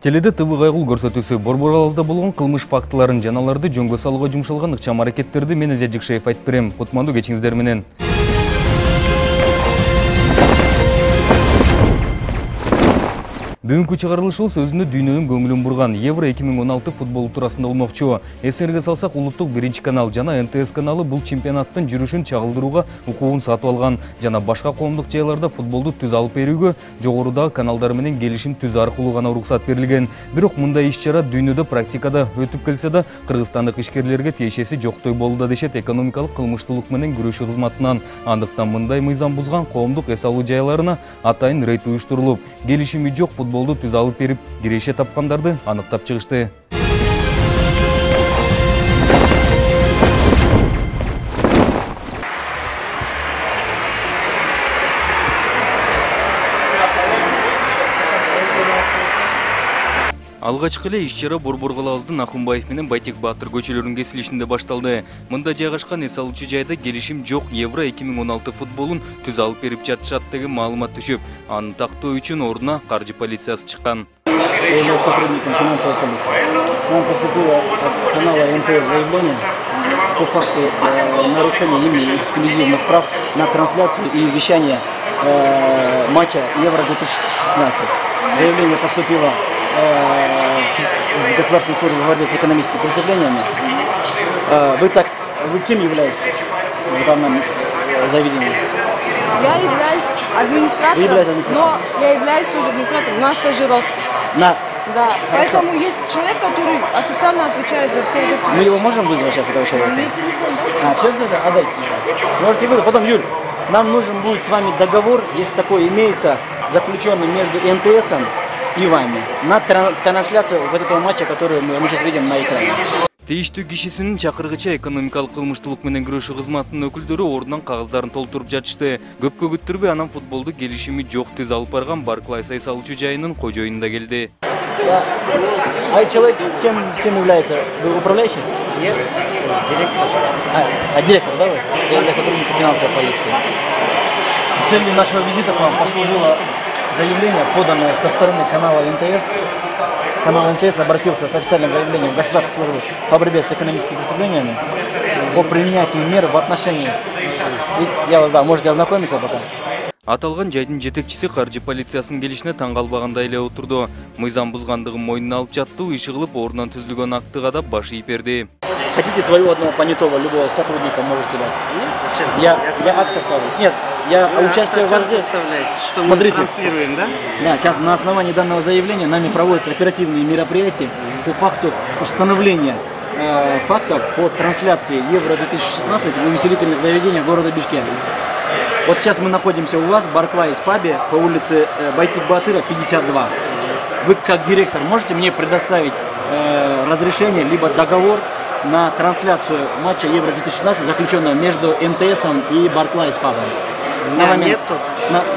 Теледе ТВ кайгыл көрсөтүүсү Борборалызда болгон кылмыш фактыларын жана аларды жөнгө салууга жумшалган ыкчам аракеттерди мен Эзет Жикшеев айтып берем. Кутмандуу кечиңиздер менен. Бүгүнкү чыгарылышыбыз өзүнө дүйнөнүн көңүлүн бурган Евро 2016 футбол туурасында болмокчу. Эсиңерге салсак, улуттук 1 канал жана НТС каналы бул чемпионаттын жүрүшүн чагылдырууга укугун сатып алган жана башка коомдук жайларда футболду түз алып берүүгө жогорудагы каналдар менен келишим түз аркылуу гана уруксат берилген. Бирок мындай иш-чара дүйнөдө практикада өтүп келсе да, кыргызстандык ишкерлерге тиешеси жоктой болду дешет экономикалык кылмыштуулук менен күрөшүү кызматынан. Андыктан мындай мыйзам бузган коомдук эс алуу жайларына атайын рейд уюштурулуп, келишими жок футболду түз алып берип, киреше тапкандарды аныктап чыгышты. Алгачкы эле иш-чара Борборгалабыздын Акунбаев менен Байтек Баатыр көчөлөрүнүн кесилишинде башталды. Мында жайгашкан эс алуучу жайда келишим жок Евро 2016 футболун түз алып берип жатышат деген маалымат түшүп, аны тактоо үчүн ордуна каржы полициясы чыккан. Сотрудникам финансовой полиции. Нам поступило от канала НТС заявление по факту нарушения ими эксклюзивных прав на трансляцию и вещание матча Евро 2016. Заявление поступило в Государственную службу борьбы с экономическими преступлениями. Вы кем являетесь в данном заведении? Я являюсь администратором, но я являюсь тоже администратором на стажировке. Да, поэтому есть человек, который официально отвечает за все эти... Мы его можем вызвать сейчас, этого человека? Отдайте. Можете вызвать. Потом, Юль, нам нужен будет с вами договор, если такой имеется, заключенный между НТСом и вами, на трансляцию вот этого матча, который мы сейчас видим на экране. Тийиштүү кишисинин чакыргыча экономикалык кылмыштуулук менен күрөшүү кызматынын өкүлдөрү ордунан кагаздарын толтуруп жатышты. Көпкө күттүрбөй анан футболду келишими жок түз алып барган Барклайс эс алуучу жайынын кожоюну да келди. А человек кем является? Вы управляющий? Нет, директор. Директор, да вы? Я сотрудник финансовой полиции. Целью нашего визита к вам послужило заявление, поданное со стороны канала НТС. Канал НТС обратился с официальным заявлением в Государственную службу по борьбе с экономическими преступлениями по принятию мер в отношении... можете ознакомиться пока. Аталган жайдын жетекчиси каржы полициясынын келишине таң калбагандай эле отурду. Мыйзам бузгандыгын мойнуна алып жаттуу, иши кылып ордунан түзүлгөн актыга да баш ийип берди. Хотите своего одного понятого, любого сотрудника можете дать? Нет, зачем? Я акт составлю. Нет, я участвую в акте. Что Смотрите, мы транслируем, да? Да, сейчас на основании данного заявления нами проводятся оперативные мероприятия по факту установления фактов по трансляции Евро 2016 в увеселительных заведениях города Бишкек. Вот сейчас мы находимся у вас в Барклайс пабе по улице Байтек Баатыра, 52. Вы как директор можете мне предоставить разрешение либо договор на трансляцию матча Евро 2016, заключенного между НТСом и Барклайс пабом?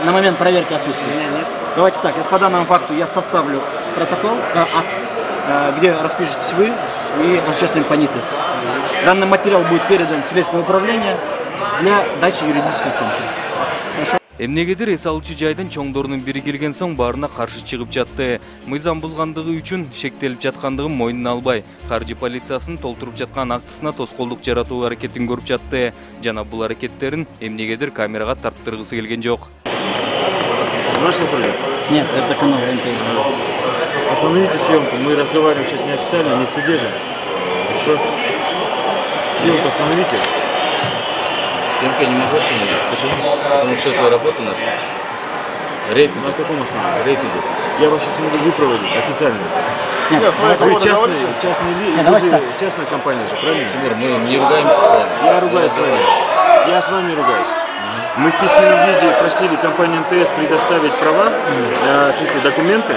На момент проверки отсутствует. Нет. Давайте так, по данному факту я составлю протокол, где распишетесь вы и осуществим понятых. Данный материал будет передан в следственное управление для дачи юридической оценки. Эмнегедир эс алуучу жайдын чоңдорунун бири келген соң баарына каршы чыгып жатты. Мыйзам бузгандыгы үчүн шектелип жаткандыгын мойнуна албай, каржы полициясынын толтуруп жаткан актысына тоскоолдук жаратуу аракетин көрүп жатты. Жана бул аракеттерин эмнегедир камерага тарттыргысы келген жок. Ваш сотрудник? Нет, это канал НТС. Остановите съемку, мы разговариваем сейчас неофициально, не в суде же. Хорошо? Съемку остановите. Съемку я не могу остановить. Почему? Потому что это работа наша. Рейд идет. На каком основании? Рейд идет. Я вас сейчас могу выпроводить официально. Нет, Вы частная компания же, правильно? Мы не ругаемся с вами. Я ругаюсь с вами. Я с вами ругаюсь. Мы в письменном виде просили компанию МТС предоставить права, в смысле документы,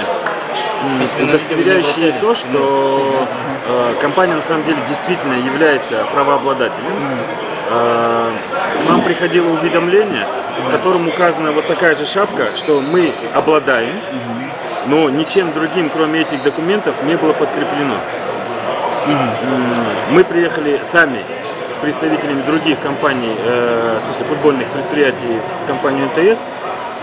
удостоверяющие то, что компания на самом деле действительно является правообладателем. Нам приходило уведомление, в котором указана вот такая же шапка, что мы обладаем, но ничем другим, кроме этих документов, не было подкреплено. Мы приехали сами с представителями других компаний, в смысле футбольных предприятий, в компанию НТС,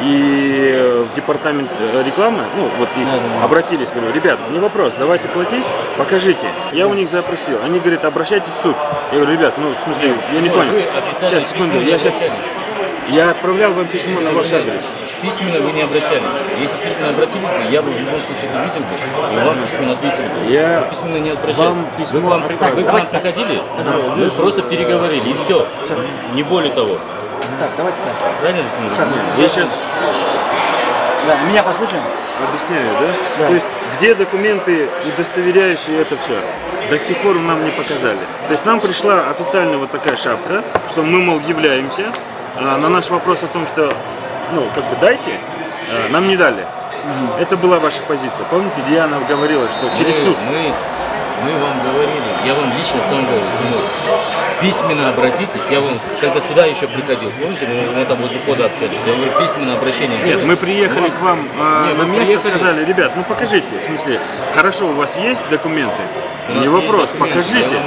и в департамент рекламы, ну вот и обратились, говорю, ребят, не вопрос, давайте платить, покажите. Я у них запросил, они говорят, обращайтесь в суд. Я говорю, ребят, ну в смысле, я не понял. Сейчас, секунду, я отправлял вам письмо на ваш адрес. Письменно вы не обращались. Если письменно обратились бы, я бы в любом случае это видел бы, и вам письменно ответили бы. Я вы письменно не обращались. Вы к нам приходили, вы просто переговорили, и все. Не более того. Так, давайте так. Правильно же, Тимур? Я сейчас Да, меня послушаем? объясняю, да? То есть, где документы, удостоверяющие это все? До сих пор нам не показали. То есть нам пришла официально вот такая шапка, что мы, мол, являемся. На наш вопрос о том, что, ну, как бы дайте, нам не дали. Это была ваша позиция. Помните, Диана говорила, что через суд. Мы вам говорили, я вам лично сам говорил, Тимур, письменно обратитесь, я вам, когда сюда еще приходил, помните, мы там возле входа общались, я говорю, письменное обращение Нет, сделайте. мы приехали к вам на место, сказали, ребят, ну покажите, в смысле, хорошо, у вас есть документы? Не вопрос, покажите.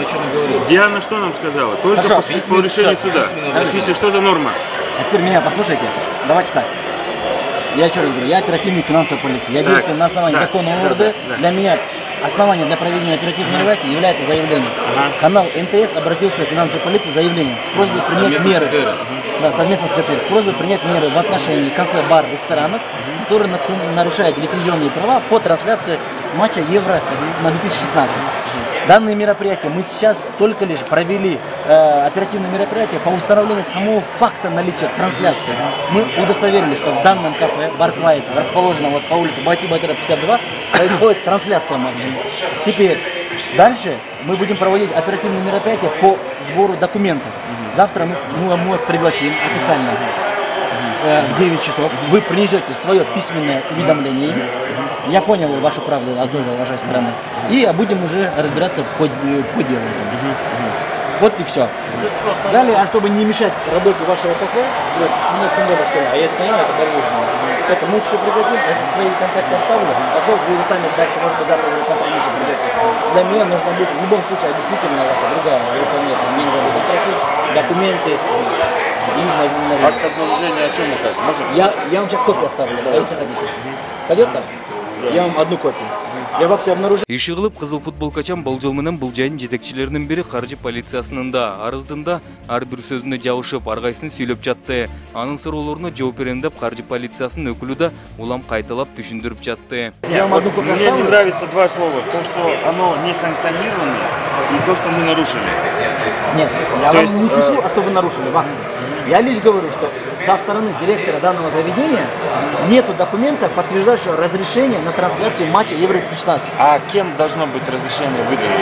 Диана что нам сказала? Только по решению суда. В смысле, что за норма? А теперь меня послушайте. Давайте так. Я еще раз говорю, я оперативник финансовой полиции. Я действую на основании закона ОРД. Для меня основанием для проведения оперативных мероприятий является заявление. Канал НТС обратился в финансовую полицию с заявлением с просьбой принять меры. Да, совместно с КТР, с просьбой принять меры в отношении кафе, бар, ресторанов, которые нарушают лицензионные права по трансляции матча Евро на 2016. Данные мероприятия мы сейчас только лишь провели оперативные мероприятия по установлению самого факта наличия трансляции. Мы удостоверили, что в данном кафе Барклайс, расположенном вот по улице Бати-Батыра 52, происходит трансляция матча. Теперь дальше мы будем проводить оперативные мероприятия по сбору документов. Завтра мы вас пригласим официально в 9 часов. Вы принесете свое письменное уведомление. Я понял вашу правду, а тоже вашей стороны. И будем уже разбираться по делу. Вот и все. Далее, а чтобы не мешать работе вашего кафе, ну, тем более, что я это понимаю, это болезненно. Поэтому мы все прекратим, я свои контакты оставлю. Пошел, вы сами дальше, может быть, завтра уже компромиссу придете. Для меня нужно будет в любом случае объяснительная ваша другая выполнение. Мне нужно будет попросить документы. Акт обнаружения о чем указан? Я вам сейчас копию оставлю, если хотите. Пойдет там? Я вам одну копию. Я в акте обнаружил. Иши кылып кызыл футболкачан болжол менен бул жайдын жетекчилеринин бири каржы полициясынын да арыздында ар бир сөзүнө жабышып ар кайсысын сүйлөп жатты. Анын суроолоруна жооп берем деп каржы полициясынын өкүлү да улам кайталап түшүндүрүп жатты. Мне не нравится два слова. То, что оно не санкционированное, и то, что мы нарушили. Нет, я вам не пишу, а что вы нарушили в акте. Я лишь говорю, что со стороны директора данного заведения нету документа, подтверждающего разрешение на трансляцию матча Евро-2016. А кем должно быть разрешение выдано?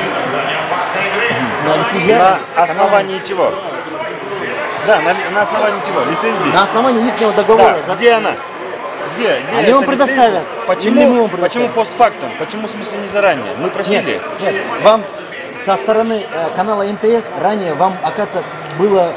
На основании чего? Да, на основании чего? Лицензии? На основании личного договора. Да. Где она? Где они вам предоставят. Почему постфактум? Почему, в смысле, не заранее? Мы просили. Нет, вам со стороны канала НТС ранее вам, оказывается, было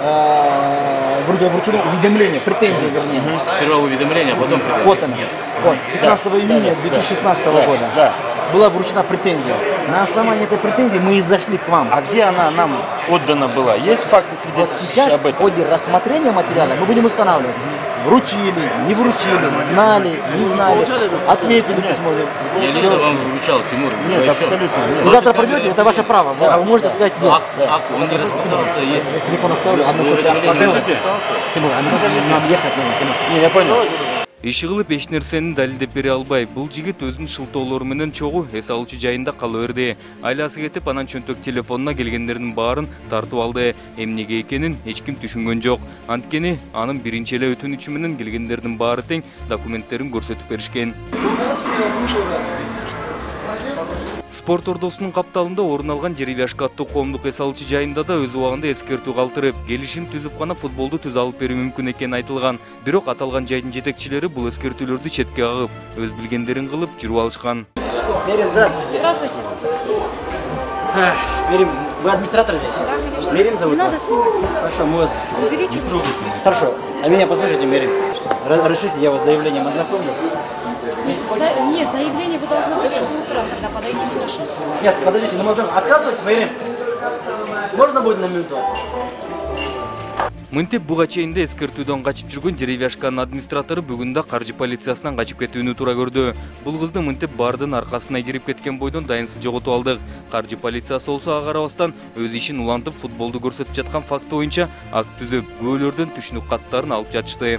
вручено уведомление, претензия, вернее. Сперва уведомление, а потом претензия. Вот оно. Вот, 15 июня 2016 года была вручена претензия. На основании этой претензии мы и зашли к вам. А где она нам отдана была? Есть факты свидетельствующие сейчас об этом? В ходе рассмотрения материала мы будем устанавливать. Вручили, не вручили, знали, не знали, ответили письмо. Я лично вам вручал, Тимур. Нет, абсолютно нет. Вы завтра придете, это ваше право. Вы можете сказать нет. Он не расписался, есть. Телефон оставлю, одну копию. Тимур, нам ехать надо, Тимур. Не, я понял. Иши кылып эч нерсени далилдеп бере албай, бул жигит өзүнүн шылтоолору менен чогуу эс алуучу жайында кала берди. Айласы кетип, анан чөнтөк телефонуна келгендердин баарын тартып алды. Эмнеге экенин эч ким түшүнгөн жок. Анткени анын биринчи эле өтүнүчү менен келгендердин баары тең документтерин көрсөтүп беришкен. Спорт ордосунун капталында орун алган деревяшка аттуу коомдук эс алуучу жайында да өз убагында эскертүү калтырып, келишим түзүп гана футболду түз алып берүү мүмкүн экени айтылган. Бирок аталган жайдын жетекчилери бул эскертүүлөрдү четке кагып, өз билгендерин кылып жүрүп алышкан. Мерим, здравствуйте. Здравствуйте. Мерим, вы администратор здесь? Да, Мерим зовут не вас? надо снимать. Хорошо, мы вас... Уберите. Хорошо, а меня послушайте, Мерим. Разрешите, я вас с заявлением ознакомлю? Нет, заявление вы должны были утром, когда подойти к нашему. Нет, подождите, ну можно отказывать, Мерим? Можно будет на минуту? Мынтип буга чейин эскертүүдөн качып жүргөн деревяшканын администратору бүгүн да каржы полициясынан качып кетүүнү туура көрдү. Бул кызды мынтип бардын аркасына кирип кеткен бойдон дайынсыз жоготуп алдык. Каржы полициясы болсо ага карабастан өз ишин улантып футболду көрсөтүп жаткан факт боюнча акт түзүп, күбөлөрдөн түшүнүк каттарын алып жатышты.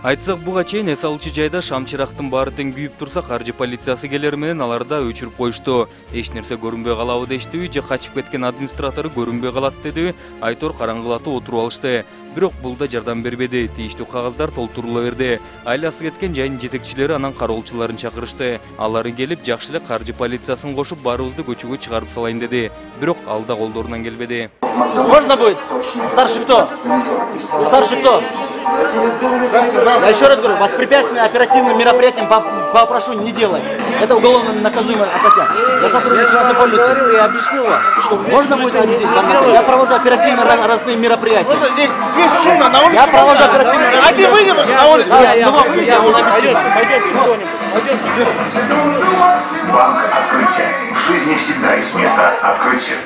Айтсак, буга чейин эс алуучу жайда шам чырактын баары тең күйүп турса, каржы полициясы келери менен аларда өчүрүп коюшту. Эч нерсе көрүнбөй калабы дештиби, же качып кеткен администратору көрүнбөй калат дедиби, айтор караңгылатып отуруп алышты. Бирок бул да жардам бербеди. Тийиштүү кагаздар толтурула берди. Айласы кеткен жайдын жетекчилери анан кароолчуларын чакырышты. Алары келип, жакшы эле каржы полициясын кошуп, баарыбызды көчөгө чыгарып салайын деди. Бирок ал да колдорунан келбеди. Можно будет? Старший кто? Старший кто? Я еще раз говорю, воспрепятствие оперативным мероприятиям попрошу не делать. Это уголовно наказуемая статья. Я сотрудник полиции. Я объясню вам, что можно будет объяснить? Я провожу оперативно-розыскные мероприятия. Здесь шумно, на улице. Я провожу оперативно. А ты выйдем на улицу. Пойдемте. Банк открытия. В жизни всегда есть место открытию.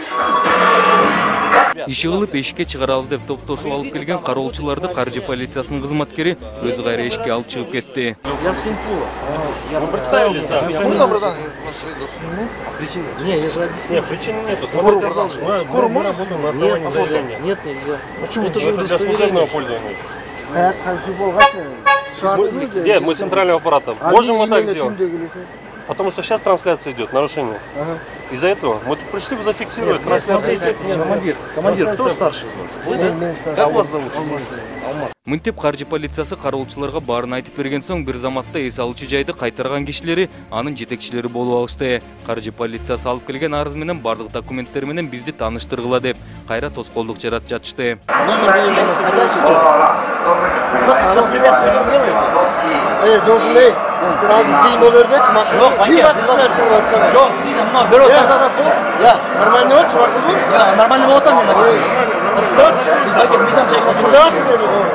Иши кылып эшикке чыгарабыз деп топтошуп алып келген кароолчуларды каржы полициясынын кызматкери өз кайра эшикке алып чыгып кетти. Я с Финпула. Мы представились, да. Можно, братан? Не, я же объясню. Нет, причины нету. Мы работаем на основании заявления. Нет, нельзя. Почему? Это же для служебного пользования. Где? Мы центрального аппарата. Можем вот так сделать? Потому что сейчас трансляция идет, нарушение. Из-за этого мы тут пришли зафиксировать трансляцию. Командир, кто старший из нас? Как вас зовут? Мынтип каржы полициясы кароолчуларга баарын айтып берген соң бир заматта эс алуучу жайды кайтарган кишилери анын жетекчилери болуп алышты. Каржы полициясы алып келген арыз менен бардык документтер менен бизди тааныштыргыла деп кайра тоскоолдук жаратып жатышты. Номер заявления подачи. Просто воспрепятствие не делаете. Должен ли? Sen abi giyim olur geç mi? Bir bak kısmetsiniz atsana. Yok, но берет тогда пол. Я. Нормальный отче var mı? Я нормальный вот там. Отсюдаться дemiyorsun.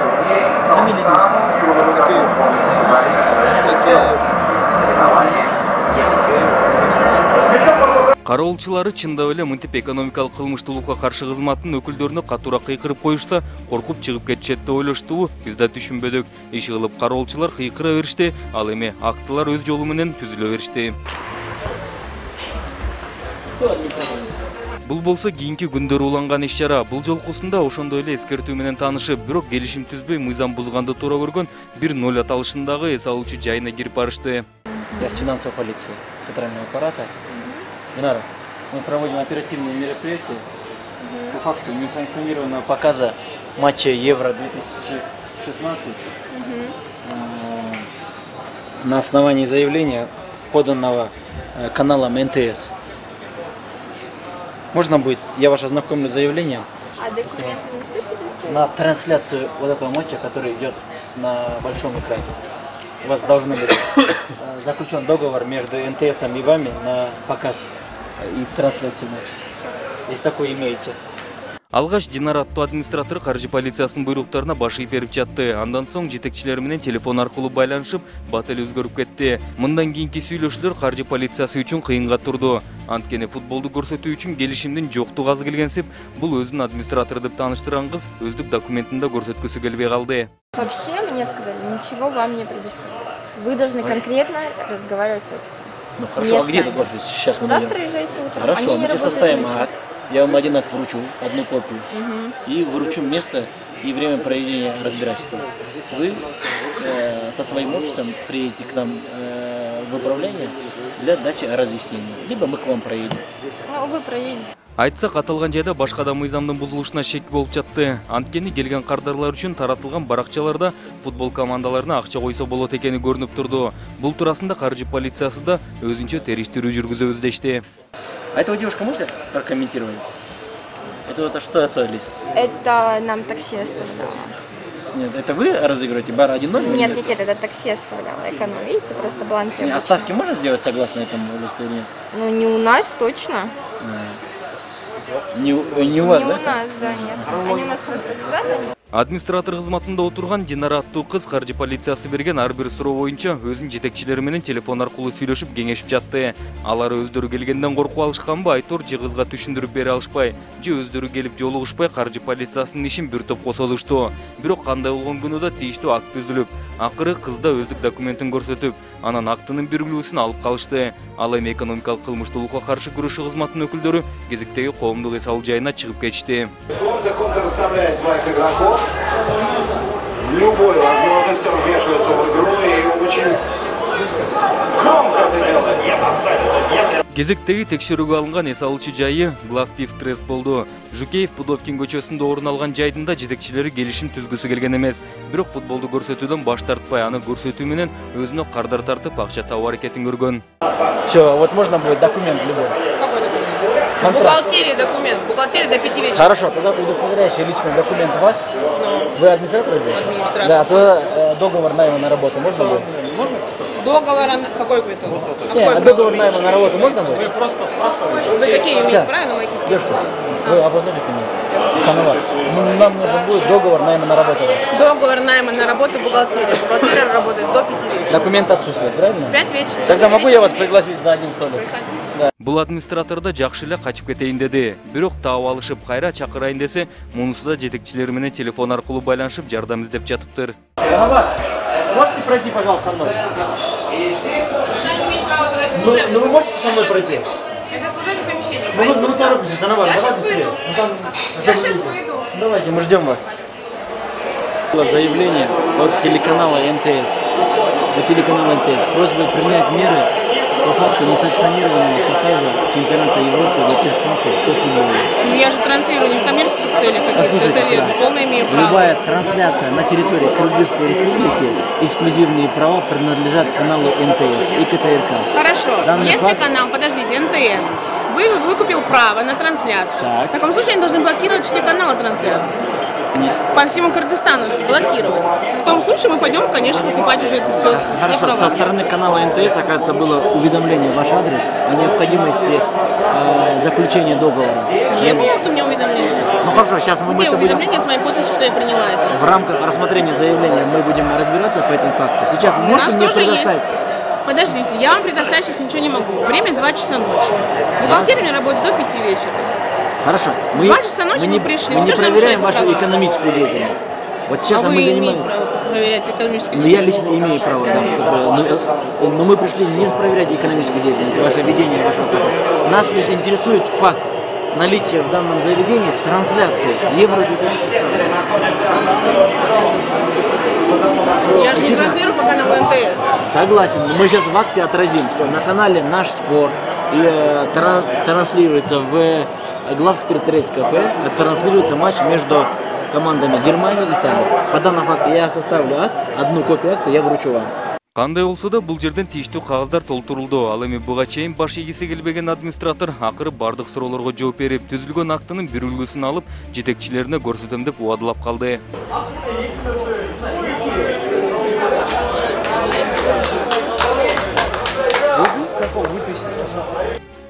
Кароолчулары чындап эле мынтип экономикалык кылмыштуулукка каршы кызматтын өкүлдөрүнө катуура кыйкырып коюшса, коркуп чыгып кетишет деп ойлоштубу, биз да түшүнбөдүк. Иши кылып кароолчулар кыйкыра беришти, ал эми актылар өз жолу менен түзүлө беришти. Бул болсо кийинки күндөрү уланган иш-чара. Бул жолкусунда ошондой эле эскертүү менен таанышып, бирок келишим түзбөй мыйзам бузганды туура көргөн 1-0 аталышындагы эс алуучу жайына кирип барышты. Я с финансовой полиции центрального аппарата. Динара, мы проводим оперативные мероприятия по факту несанкционированного показа матча Евро-2016 на основании заявления, поданного каналом НТС. Можно будет, я вас ознакомлю с заявлением на трансляцию вот этого матча, который идет на большом экране. У вас должен быть заключен договор между НТСом и вами на показ и трансляцию матча. Если такое имеется. Алгаш Динара аттуу администратор каржы полициясынын буйруктарына баш ийип берип жатты. Андан соң жетекчилери менен телефон аркылуу байланышып, бат эле өзгөрүп кетти. Мындан кийинки сүйлөшүүлөр каржы полициясы үчүн кыйынга турду. Анткени футболду көрсөтүү үчүн келишимдин жоктугу аз келгенсип, бул өзүн администратор деп тааныштырган кыз өздүк документинде көрсөткүсү келбей калды. Вообще мне сказали, ничего вам не предоставляется. Вы должны конкретно разговаривать с офисом. Ну хорошо, а где этот офис? Сейчас мы завтра езжайте утром. Хорошо, мы составим акт. Я вам один акт вручу, одну копию. И вручу место и время проведения разбирательства. Вы со своим офисом приедете к нам в управление для дачи разъяснений. Либо мы к вам проедем. Ну, вы проедете. Айтсак, аталган жайда башка да мыйзамдын бузулушуна шек болуп жатты. Анткени келген кардарлар үчүн таратылган баракчаларда футбол командаларына акча койсо болот экени көрүнүп турду. Бул туурасында каржы полициясы да өзүнчө териштирүү жүргүзөбүз дешти. А этого девушка можете прокомментировать? Это что это лист? Это нам такси оставляло. Нет, это вы разыгрываете бар 1-0? Нет, это такси оставляло. Эконом, видите, просто бланки. А ставки можно сделать согласно этому листу или нет? Ну, не у нас точно. Не у вас, не да? у нас, да, нет. Они у нас просто лежат, они... Администратор кызматында отурган Динара аттуу кыз каржы полициясы берген ар бир суроо боюнча өзүнүн жетекчилери менен телефон аркылуу сүйлөшүп кеңешип жатты. Алар өздөрү келгенден коркуп алышканбы, айтор же кызга түшүндүрүп бере алышпай, же өздөрү келип жолугушпай каржы полициясынын ишин бир топ косолушту. Бирок кандай болгон күнү да тийиштүү акт түзүлүп, акыры кызда өздүк документин көрсөтүп, анан актынын биргилүүсүн алып калышты. Ал эми экономикалык кылмыштуулукка каршы күрөшүү кызматынын өкүлдөрү кезектеги коомдук эс алуу жайына чыгып кетишти. В любой возможности он вмешивается в игру и очень громко это делает. Нет, абсолютно нет. Кезектеги текшерүүгө алынган эс алуучу жайы Главпив Трест болду. Жукеев Пудовкин көчөсүндө орун алган жайдын да жетекчилери келишим түзгүсү келген эмес. Бирок футболду көрсөтүүдөн баш тартпай, аны көрсөтүү менен өзүнө кардар тартып акча табуу аракетин көргөн. Все, вот можно будет документ любой. Какой документ? Бухгалтерия документ. Бухгалтерия до 5 вечера. Хорошо, тогда удостоверяющий личный документ ваш. Вы администратор здесь? Администратор. Да, то договор найма на работу можно будет? Договор, какой квиток? Нет, договор найма на работу можно будет? Вы какие имеете право на мои квитки? Вы обозначите мне. Самовар. Нам нужен будет договор найма на работу. Договор найма на работу бухгалтерия. Бухгалтерия работает до 5 вечера. Документ отсутствует, правильно? 5 вечера. Тогда могу я вас пригласить за один столик? Да. Бул администратор да жакшы эле качып кетейин деди. Бирок таап алышып кайра чакырайын десе, мунусу да жетекчилери менен телефон аркылуу байланышып жардам издеп жатыптыр. Самовар, можете пройти, пожалуйста, со мной? Ну вы можете со мной пройти? Это служебное помещение. Ну вы торопитесь, Самовар, давайте быстрее. Я сейчас выйду. Давайте, мы ждем вас. Было заявление от телеканала НТС. От телеканала НТС с просьбой принять меры по факту несанкционированного показа чемпионата Европы 2016 по футболу. Ну я же транслирую не в коммерческих целях, это я полное имею право. Любая трансляция на территории Кыргызской республики, эксклюзивные права принадлежат каналу НТС и КТРК. Хорошо, если канал, подождите, НТС, выкупил право на трансляцию, так. В таком случае они должны блокировать все каналы трансляции. Нет. По всему Кыргызстану блокировать. В том случае мы пойдем, конечно, покупать уже это все. Хорошо, все права. со стороны канала НТС, оказывается, было уведомление в ваш адрес о необходимости заключения договора. Не было у меня уведомления. Ну хорошо, сейчас мы Где это будем... уведомление с моей подписью, что я приняла это? В рамках рассмотрения заявления мы будем разбираться по этому факту. Сейчас вы У нас можете мне тоже предоставить... есть. Подождите, я вам предоставить сейчас ничего не могу. Время 2 часа ночи. Бухгалтерия у меня работает до 5 вечера. Хорошо. Мы, 2 часа ночи мы вы пришли. Мы не проверяем вашу права. экономическую деятельность. Вот сейчас А мы вы занимаемся... имеете право проверять экономическую Ну, я деятельность? лично имею право, да. Но мы пришли не проверять экономическую деятельность, ваше ведение, ваше фото. Нас лишь интересует факт наличия в данном заведении трансляции Евро 2016. Я же не транслирую по каналу НТС. Согласен, но мы сейчас в акте отразим, что на канале «Наш спорт» транслируется в Главспирт Рейс кафе, транслируется матч между командами Германии и Италии. По данному факту я составлю акт, одну копию акта я вручу вам. Кандай болсо да бул жерден тийиштүү кагаздар толтурулду. Ал эми буга чейин баш ийгиси келбеген администратор акыры бардык суроолорго жооп берип, түзүлгөн актынын бир үлгүсүн алып, жетекчилерине көрсөтөм деп убадылап калды.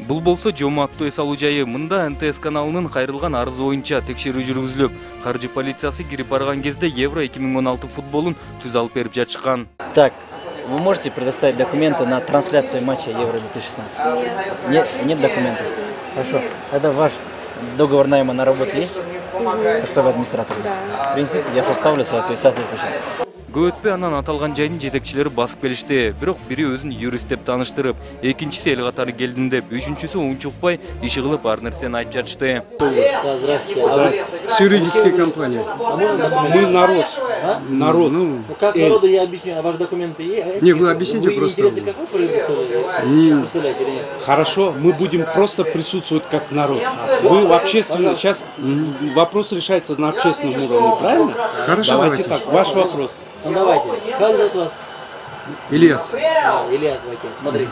Бул болсо жоматтуу эс алуу жайы. Мында НТС каналынын кайрылган арызы боюнча текшерүү жүргүзүлүп, каржы полициясы кирип барган кезде Евро 2016 футболун түз алып берип жатышкан. Так, вы можете предоставить документы на трансляцию матча Евро 2016? Нет. Нет документов? Хорошо. Это ваш договор найма на работу есть? Что вы администратор? Да. Принесите, я составлю соответствующий. Көп өтпөй анан аталган жайдын жетекчилери басып келишти. Бирок бири өзүн юрист деп тааныштырып, экинчиси эл катары келдим деп, үчүнчүсү унчукпай иши кылып ар нерсени айтып жатышты. Здравствуйте. С юридической компанией. Мы народ. Народ. Ну, как народу я объясню, а ваши документы есть? Не, вы объясните просто. Вы интересы кафе представляете или нет? Хорошо, мы будем просто присутствовать как народ. Вы в общественном... Сейчас вопрос решается на общественном уровне, правильно? Хорошо, давайте так, ваш вопрос. Ну давайте, как зовут вас? Ильяс. Ильяс Вакин, смотрите.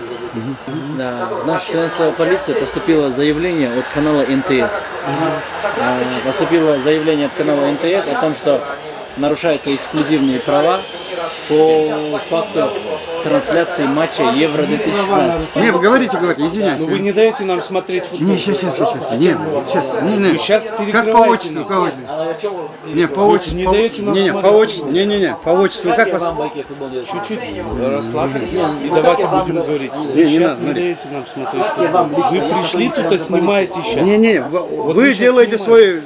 Да, в нашу финансовую полицию поступило заявление от канала НТС. Поступило заявление от канала НТС о том, что нарушаются эксклюзивные права по факту трансляции матча Евро 2016. Не, вы говорите, извиняюсь. Но вы не даете нам смотреть футбол. Не, сейчас. Сейчас как по отчеству, Не, по отчеству. Не даете нам смотреть. По отчеству. По отчеству, как вас? Чуть-чуть расслабьтесь и давайте будем говорить. Сейчас не даете нам смотреть футбол. Вы пришли тут и снимаете сейчас. Не, вы делаете свой...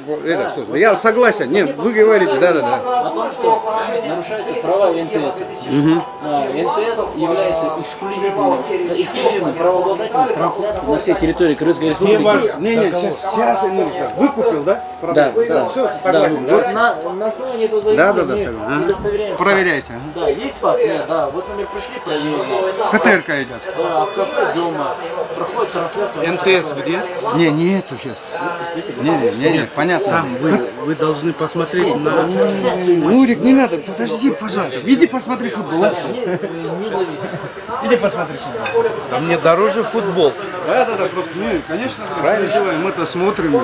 Я согласен. Не, вы говорите, да. О том, что нарушаются права НТС. НТС является эксклюзивным правообладателем трансляции на всей территории Крымской Республики. Сейчас выкупил, да? Да. Вот на основании этого заявления удостоверяем. Проверяйте. Да, есть факт, вот мы пришли, проверили. КТРК идет. Да, в кафе дома проходит трансляция. НТС где? Нету сейчас. Не, понятно. Там вы должны посмотреть на... Нурик, не надо, подожди, пожалуйста. Иди посмотри футбол. Не зависит. Иди посмотри футбол. Да мне дороже футбол. Да, просто, конечно, правильно, мы это смотрим.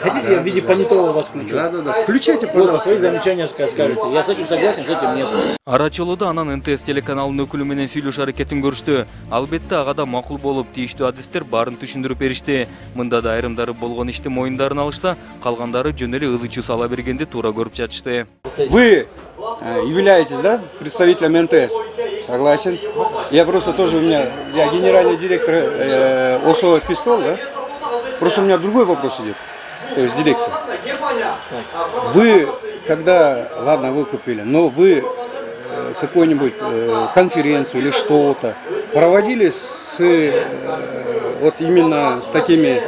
Хотите, я в виде понятого вас включу? Да. Включайте, пожалуйста. Свои замечания скажете. Я с этим согласен, с этим нет. Арачолоодо анан НТС телеканалынын өкүлү менен сүйлөшүү аракетин көрүштү. Албетте ага да макул болуп, тийиштүү адистер баарын түшүндүрүп беришти. Мында да айрымдары болгон ишти моюндарын алышта, калгандары жөн эле ылычуу сала бергенди туура көрүп жатышты. Вы являетесь, да, представителем НТС? Согласен. Я просто тоже, я генеральный директор ОСО «Пистол», да? Просто у меня другой вопрос идет, то есть директор. Вы, когда, ладно, вы купили, но вы какую-нибудь конференцию или что-то проводили вот именно с такими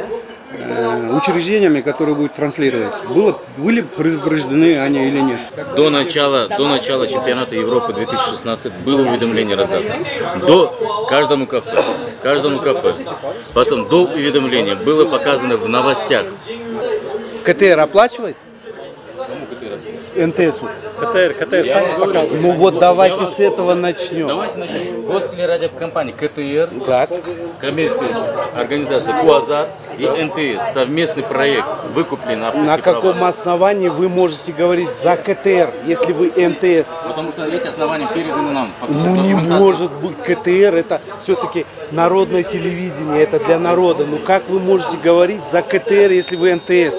учреждениями, которые будут транслировать? Были предупреждены они или нет? До начала чемпионата Европы 2016 было уведомление раздато. До каждому кафе. Потом до уведомления было показано в новостях. КТР оплачивает? Кому КТР? НТСу. КТР сам показывает. Ну вот давайте с этого начнем. Давайте начнем. Гостелерадиокомпания КТР, Так. коммерческая организация КУАЗАР и НТС. Совместный проект выкуплен авторские На каком права. основании вы можете говорить за КТР, если вы НТС? Потому что эти основания переданы нам. Ну не может быть, КТР это все-таки народное телевидение, это для народа. Ну как вы можете говорить за КТР, если вы НТС?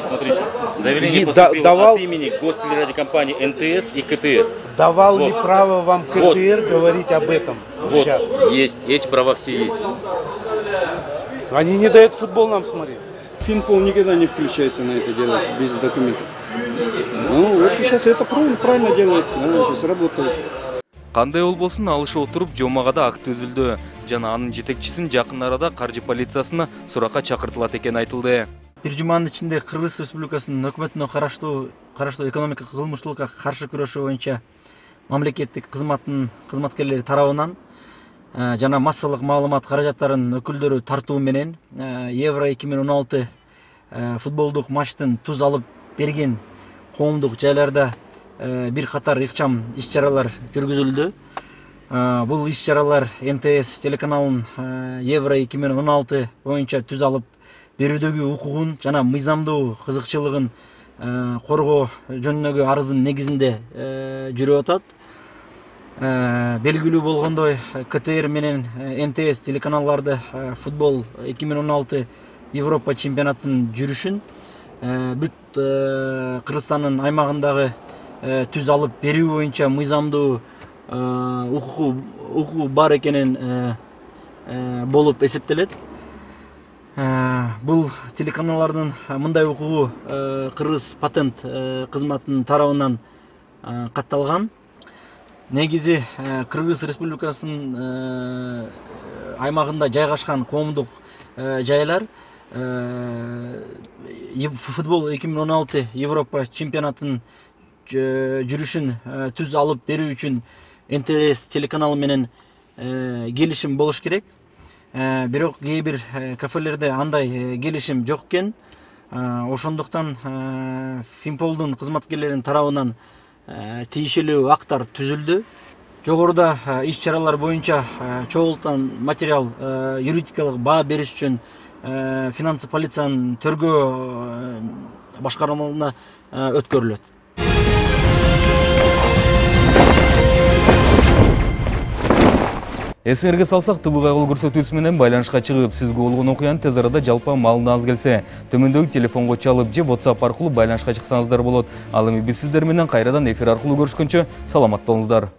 Смотрите, заявление поступило от имени гостелерадиокомпании НТС и КТР. Давал ли право вам КТР говорить об этом сейчас? Есть, эти права все есть. Они не дают футбол нам смотреть. Финпол никогда не включается на это дело без документов. Естественно. Ну вот сейчас это правильно делает, сейчас работает. Кандай болбосун алышып отуруп жомагада акт түзүлдү жана анын жетекчисин жакын арада каржы полициясына суракка чакыртылат экени айтылды. Бир жуманын ичинде Кыргыз Республикасынын өкмөтүнө караштуу экономикалык кылмыштуулукка каршы күрөшүү боюнча мамлекеттик кызматкерлери тарабынан жана массалык маалымат каражаттарынын өкүлдөрү тартуу менен Евро 2016 футболдук матчтын туз алып берген коомдук жайларда бир катар ыкчам иш-чаралар жүргүзүлдү. Бул иш-чаралар НТС телеканалынын Евро 2016 боюнча туз алып берүүдөгү укугун жана мыйзамдуу кызыкчылыгын коргоо жөнүндөгү арыздын негизинде жүрүп атат. Белгилүү болгондой КТР менен НТС телеканалларды футбол 2016 Европа чемпионатынын жүрүшүн бүт Кыргызстандын аймагындагы түз алып берүү боюнча мыйзамдуу укугу бар экенин болуп эсептелет. Бул телеканаллардын мындай укугу Кыргыз патент кызматынын тарабынан катталган. Негизи Кыргыз Республикасынын аймагында жайгашкан коомдук жайлар футбол 2016 Европа чемпионатынын жүрүшүн түз алып берүү үчүн НТС телеканалы менен келишим болуш керек. Бирок кээ бир кафелерде андай келишим жок экен. Ошондуктан Финполдун кызматкерлеринин тарабынан тийишелүү актар түзүлдү. Жогоруда иш-чаралар боюнча чогултан материал юридикалык баа бериш үчүн финансы полициянын төргөө башкармалыгына өткөрүлөт. Эсиңерге салсак, ТВ кабыл көрсөтүүсү менен байланышка чыгып, сизге болгон окуянын тез арада жалпы маалыматыңыз келсе, төмөндөгү телефонго чалып же WhatsApp аркылуу байланышка чыксаңыздар болот. Ал эми биз сиздер менен кайрадан эфир аркылуу көрүшкөнчө саламат болуңуздар.